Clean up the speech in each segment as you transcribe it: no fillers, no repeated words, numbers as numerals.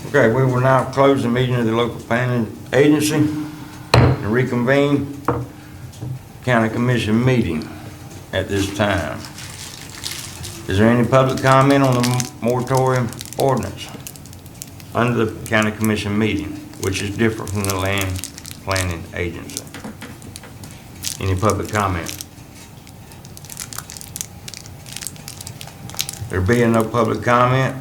Okay, we will now close the meeting of the local planning agency and reconvene county commission meeting at this time. Is there any public comment on the moratorium ordinance under the county commission meeting, which is different from the land planning agency? Any public comment? There being no public comment,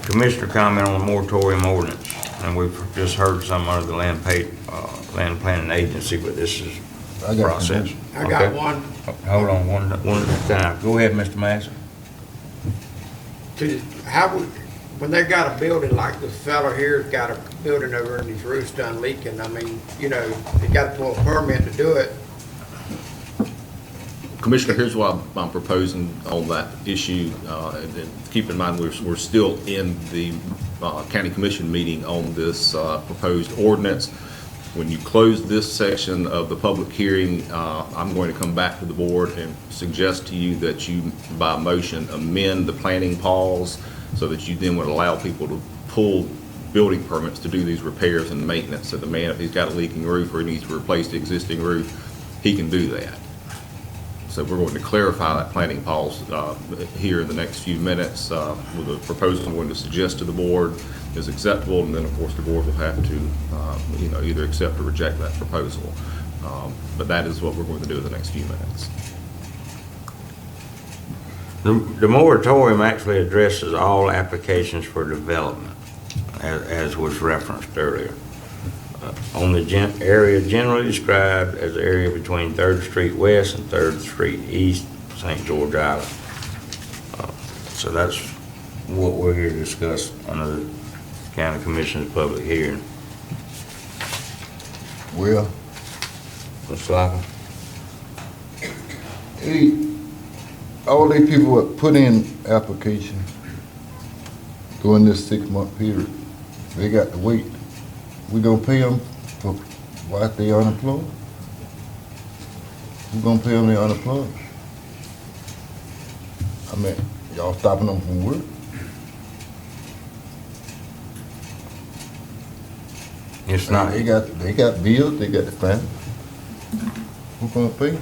commissioner comment on the moratorium ordinance, and we've just heard some under the land planning agency, but this is I got process. I got Okay. one. Hold on, one at a time. Go ahead, Mr. Massey. When they got a building like this fella here's got a building over and his roof's done leaking, I mean, you know, they gotta pull a permit to do it. Commissioner, here's what I'm proposing on that issue. And keep in mind, we're still in the county commission meeting on this proposed ordinance. When you close this section of the public hearing, I'm going to come back to the board and suggest to you that you, by motion, amend the planning pause so that you then would allow people to pull building permits to do these repairs and maintenance. So the man, if he's got a leaking roof or he needs to replace the existing roof, he can do that. So we're going to clarify that planning pause here in the next few minutes with a proposal I'm going to suggest to the board is acceptable, and then of course the board will have to either accept or reject that proposal. But that is what we're going to do in the next few minutes. The moratorium actually addresses all applications for development, as was referenced earlier. On the area generally described as the area between 3rd Street West and 3rd Street East, St. George Island. So that's what we're here to discuss under the County Commission's public hearing. Well, Mr. Locker? all these people that put in application during this 6-month period, they got to wait. We gonna pay them for why they unemployed? We gonna pay them they unemployed? I mean, y'all stopping them from work? It's not, They got bills, they got the family. Who gonna pay?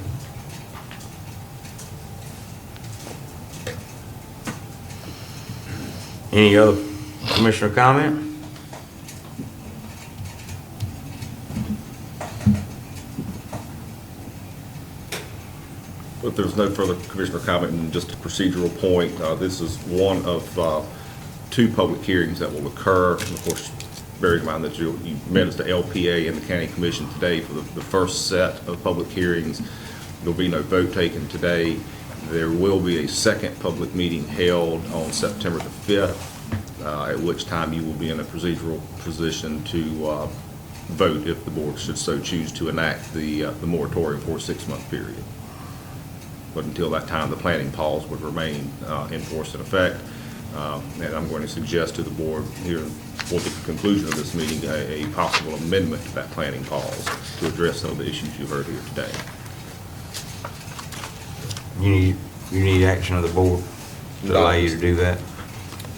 any other commissioner comment? If there's no further commissioner comment, and just a procedural point, this is one of 2 public hearings that will occur. And of course, bear in mind that you met as the LPA and the county commission today for the first set of public hearings. There'll be no vote taken today. There will be a second public meeting held on September the 5th, at which time you will be in a procedural position to vote if the board should so choose to enact the moratorium for a 6-month period. But until that time, the planning pause would remain in force and effect. And I'm going to suggest to the board here for the conclusion of this meeting a possible amendment to that planning pause to address some of the issues you've heard here today. You need action of the board to allow you to do that?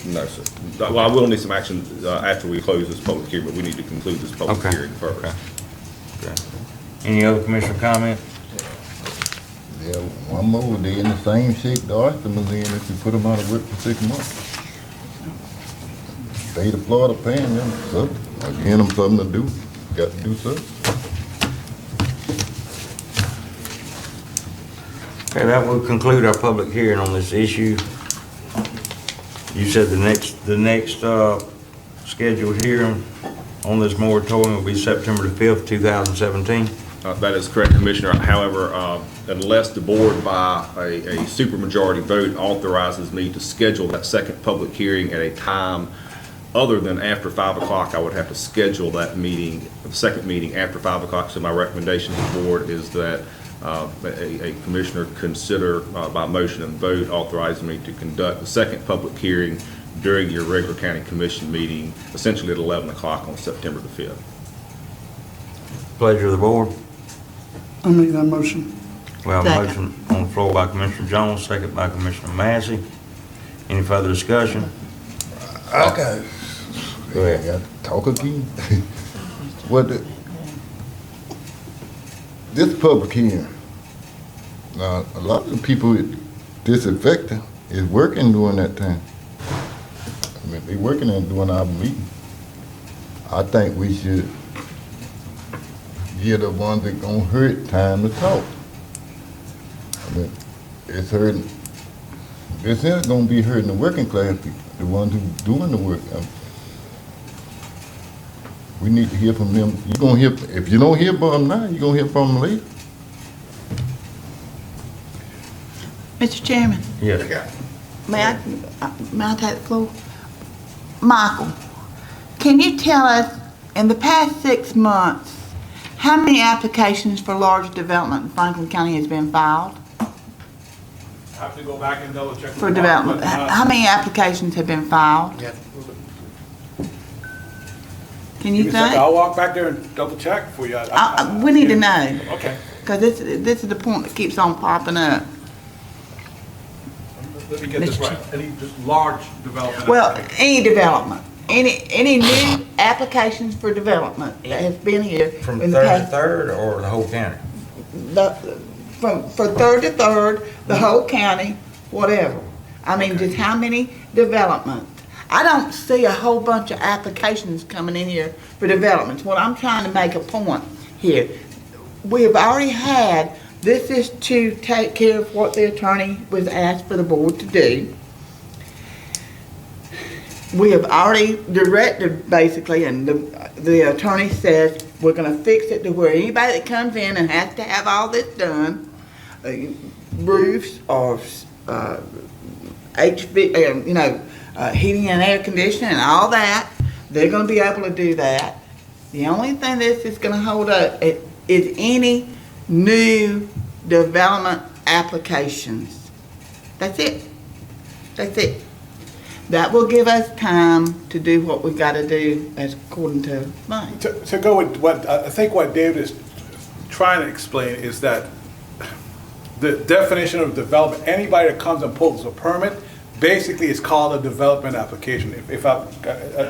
No, sir. Well, I will need some action after we close this public hearing, but we need to conclude this public Okay. hearing first. Okay. Any other commissioner comment? Yeah, one more, they in the same shape the Osterman's in if you put them out of work for 6 months. State of Florida paying them, so, giving them something to do, got to do something. Okay, that will conclude our public hearing on this issue. You said the next scheduled hearing on this moratorium will be September the 5th, 2017. That is correct, Commissioner. However, unless the board by a supermajority vote authorizes me to schedule that second public hearing at a time other than after 5 o'clock, I would have to schedule that meeting, the second meeting after 5 o'clock. So my recommendation to the board is that a commissioner consider by motion and vote authorizing me to conduct the second public hearing during your regular county commission meeting, essentially at 11 o'clock on September the 5th. Pleasure of the board. I'll make that motion. We have a Second. motion on the floor by Commissioner Jones, second by Commissioner Massey. Any further discussion? Okay. Go ahead. I gotta talk again. What this public hearing, now, a lot of the people with disinfectant is working during that time. I mean, they working and doing our meeting. I think we should give the ones that gonna hurt time to talk. I mean, it's hurting, this is gonna be hurting the working class people, the ones who doing the work. We need to hear from them. You gonna hear, if you don't hear from them now, you gonna hear from them later. Mr. Chairman, Yes. may I take the floor? Michael, can you tell us, in the past 6 months, how many applications for large development in Franklin County has been filed I have to go back and double check. for development? How many applications have been filed? Yeah. Can you Give me a second, think? I'll walk back there and double check for you. We need to know, Okay, because this is the point that keeps on popping up. let me get this Mr. right. Any just large development? Well, any development, any new applications for development that has been here From in the third to past. third or the whole county? For third to third, the whole county, whatever. I mean, just how many developments? I don't see a whole bunch of applications coming in here for developments. What I'm trying to make a point here. We have already had, this is to take care of what the attorney was asked for the board to do. We have already directed, basically, and the attorney says, we're gonna fix it to where anybody that comes in and has to have all this done, roofs or, heating and air conditioning and all that, they're gonna be able to do that. The only thing this is gonna hold up is any new development applications. That's it. That's it. That will give us time to do what we gotta do as according to mine. To go with what, I think what David is trying to explain is that the definition of development, anybody that comes and pulls a permit, basically it's called a development application, if I,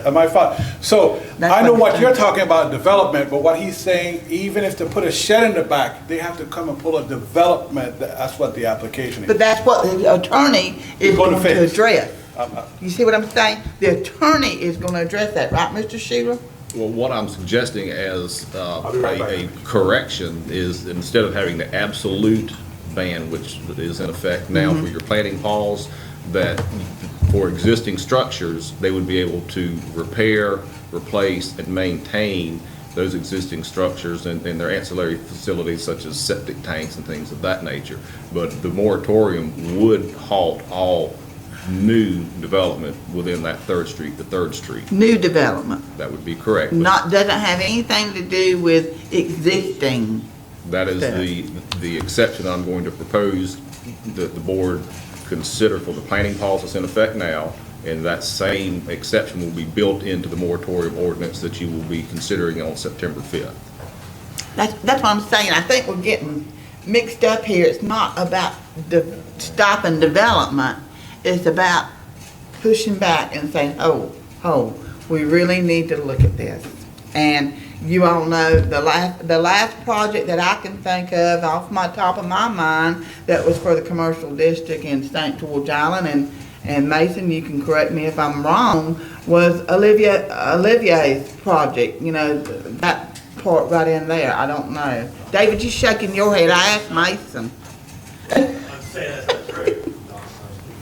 am I fine? So, That's I know what what you're talking about, development, but what he's saying, even if to put a shed in the back, they have to come and pull a development, that's what the application is. But that's what the attorney is Gonna going to fix. address. You see what I'm saying? The attorney is gonna address that, right, Mr. Sheila? Well, what I'm suggesting as I'll be right back. a correction is instead of having the absolute ban, which is in effect now for your planning pause, that for existing structures, they would be able to repair, replace, and maintain those existing structures and their ancillary facilities such as septic tanks and things of that nature. But the moratorium would halt all new development within that Third Street. New development, That would be correct. But not, doesn't have anything to do with existing. that is the exception I'm going to propose that the board consider for the planning pause that's in effect now, and that same exception will be built into the moratorium ordinance that you will be considering on September 5th. That's what I'm saying. I think we're getting mixed up here. It's not about stopping development. It's about pushing back and saying, oh, we really need to look at this. And you all know, the last project that I can think of off my top of my mind that was for the commercial district in St. George Island, and Mason, you can correct me if I'm wrong, was Olivier's project, that part right in there. I don't know. David, you shaking your head. I asked Mason. I'm saying that's not true.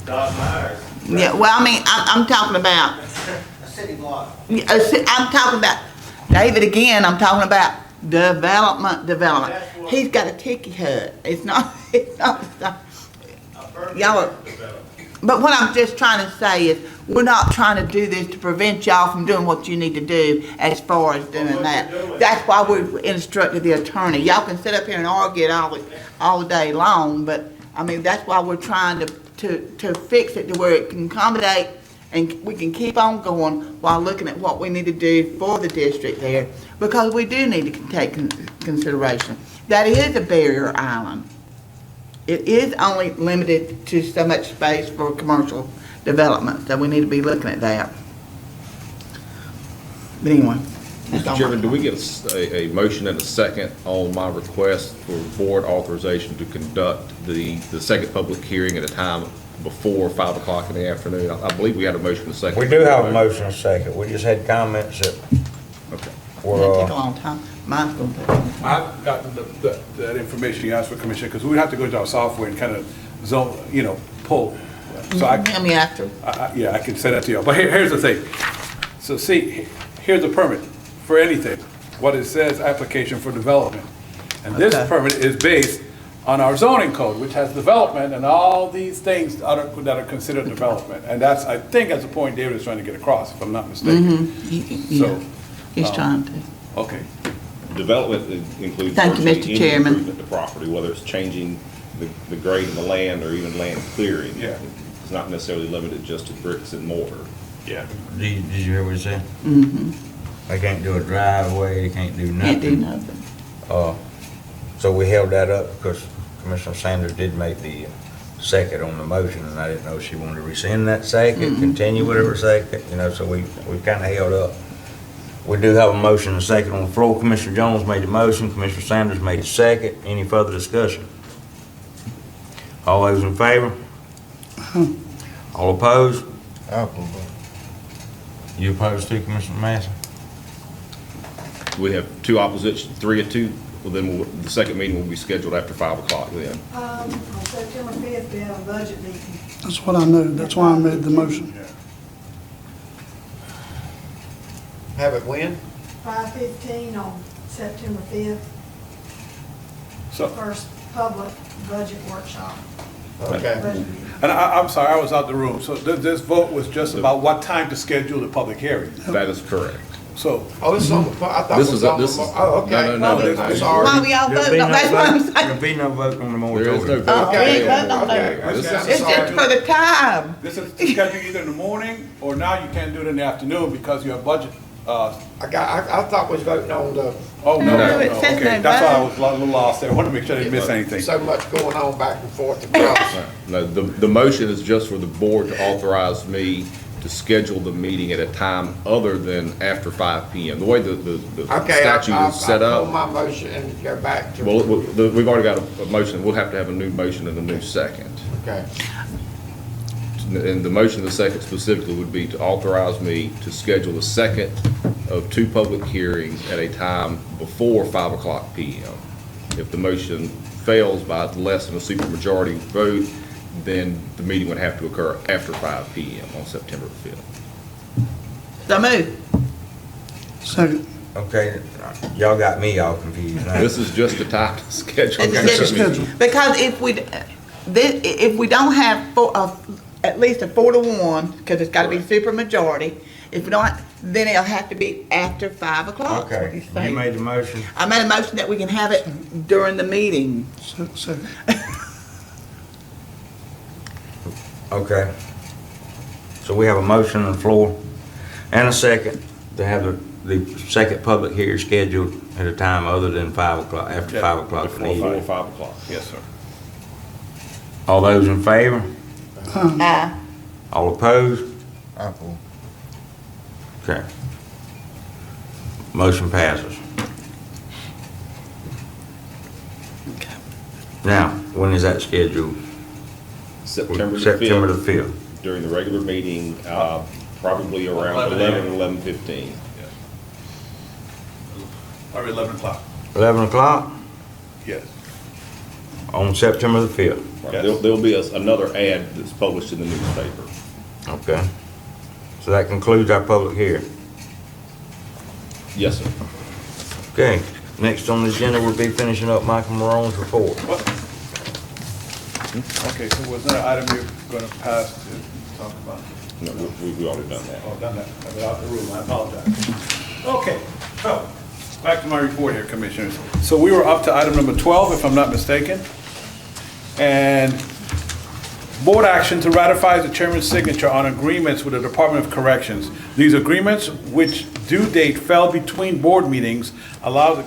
Dot Myers. Yeah, well, I mean, I'm talking about, A city block. I'm talking about, David, again, I'm talking about development. He's got a tiki hut. It's not, y'all are, but what I'm just trying to say is, we're not trying to do this to prevent y'all from doing what you need to do as far as doing that. That's why we instructed the attorney. Y'all can sit up here and argue it all day long, but, I mean, that's why we're trying to fix it to where it can accommodate and we can keep on going while looking at what we need to do for the district there, because we do need to take consideration. That is a barrier island. It is only limited to so much space for commercial development, so we need to be looking at that. But anyway. that's all Mr. Chairman, my- do we get a motion and a second on my request for board authorization to conduct the second public hearing at a time before 5 o'clock in the afternoon? I believe we had a motion and a second. We do have a motion and a second. We just had comments that Okay. were, It'll take a long time. Mine's gonna take a long time. I've gotten that information you asked for, Commissioner, because we would have to go to our software and kind of zone, pull. So Tell me after. yeah, I can send that to you. But here's the thing. So see, here's the permit for anything. What it says, application for development. And this Okay. permit is based on our zoning code, which has development and all these things that are considered development. And that's, I think that's the point David is trying to get across, if I'm not mistaken. Yeah, So, he's trying to. okay. Development includes Thank you, Mr. virtually any Chairman. improvement to property, whether it's changing the grade of the land or even land clearing. Yeah. It's not necessarily limited just to bricks and mortar. Yeah. did you hear what he said? Mm-hmm. They can't do a driveway, they can't do Can't do nothing. nothing. So we held that up because Commissioner Sanders did make the second on the motion, and I didn't know if she wanted to rescind that second, continue with her second, so we kind of held up. We do have a motion and a second on the floor. Commissioner Jones made the motion, Commissioner Sanders made the second. Any further discussion? All those in favor? All opposed? I approve. You opposed too, Commissioner Massey? We have two opposition, 3 or 2. Well, then the second meeting will be scheduled after 5 o'clock then. On September 5th, we have a budget meeting. That's what I know. That's why I made the motion. Have it when? 5:15 on September 5th, So, first public budget workshop. Okay. Budget meeting. and I'm sorry, I was out the room. So this vote was just about what time to schedule the public hearing. That is correct. So, Oh, this is on the, I thought it This was is a- on the, this is- oh, okay. no, no, no, I'm sorry. Why we all There'll vote? be No, no that's what I'm vote, there'll saying. be no vote on the There is no moratorium. vote. We ain't voting on Okay, that. This okay, is- It's sorry. just for the time. this is scheduled either in the morning, or now you can't do it in the afternoon because you have budget, I thought we was voting on the, oh, no, No, no, it no, says okay. no That's why I vote. was a little lost there. I want to make sure I didn't miss anything. so much going on back and forth across. No, the motion is just for the board to authorize me to schedule the meeting at a time other than after 5 PM. The way the Okay, statute is set I'll pull up, my motion and go back to. well, we've already got a motion. We'll have to have a new motion and a new second. Okay, And the motion and the second specifically would be to authorize me to schedule the second of 2 public hearings at a time before 5 o'clock PM. If the motion fails by less than a supermajority vote, then the meeting would have to occur after 5 PM on September 5th. So move. Second. Okay, y'all got me all confused now. This is just the time to schedule. It's the scheduled. meeting. Because if we don't have at least a 4-1, because it's gotta be super majority, if we don't, then it'll have to be after 5 o'clock. is what Okay, he's you saying. made the motion. I made a motion that we can have it during the meeting. Second. Okay. So we have a motion on the floor and a second to have the second public hearing scheduled at a time other than 5 o'clock, after Yeah, 5 o'clock in the Before evening. 5 o'clock. Yes, sir. All those in favor? Aye. All opposed? I approve. Okay. Motion passes. Now, when is that scheduled? September the September the 5th, 5th. during the regular meeting, probably around 11 11 a.m. or 11:15. Or 11 o'clock. 11 o'clock Yes. on September the 5th. Right. Yes. There'll be another ad that's published in the newspaper. Okay. So that concludes our public hearing. Yes, sir. Okay, next on the agenda, we'll be finishing up Michael Marone's report. Okay, so was there an item you're going to pass to talk about? No, we already done that. Oh, done that. I was out the room. I apologize. Okay, so, back to my report here, Commissioners. So we were up to item number 12, if I'm not mistaken. And board action to ratify the chairman's signature on agreements with the Department of Corrections. These agreements, which due date fell between board meetings, allows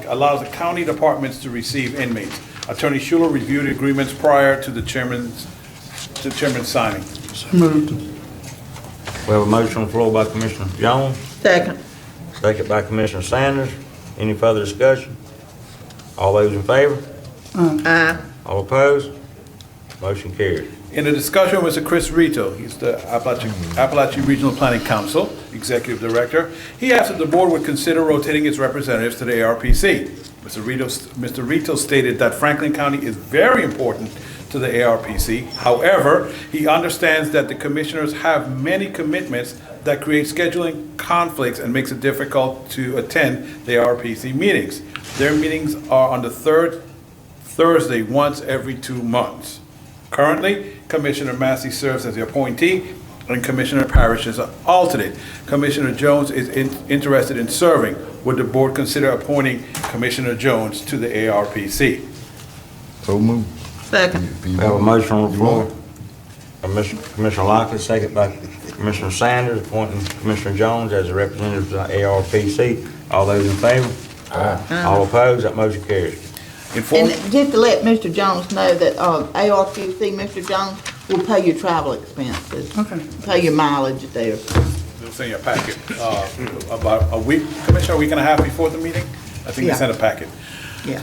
the county departments to receive inmates. Attorney Schuler reviewed the agreements prior to the chairman's signing. So moved. We have a motion on the floor by Commissioner Jones, Second. second by Commissioner Sanders. Any further discussion? All those in favor? Aye. All opposed? Motion carried. In the discussion with Mr. Chris Rito, he's the Appalachia Regional Planning Council Executive Director, he asked if the board would consider rotating its representatives to the ARPC. Mr. Rito stated that Franklin County is very important to the ARPC. However, he understands that the commissioners have many commitments that create scheduling conflicts and makes it difficult to attend the ARPC meetings. Their meetings are on the third Thursday, once every 2 months. Currently, Commissioner Massey serves as the appointee and Commissioner Parrish is an alternate. Commissioner Jones is interested in serving. Would the board consider appointing Commissioner Jones to the ARPC? So move. Second. We have a motion on the floor. Commissioner Lockley, second by Commissioner Sanders, appointing Commissioner Jones as a representative to the ARPC. All those in favor? All opposed? That motion carries. Inform- And just to let Mr. Jones know that, ARPC, Mr. Jones will pay your travel expenses. Okay. Pay your mileage there. They'll send you a packet, about a week, Commissioner, a week and a half before the meeting? I think they Yeah. sent a packet. Yeah.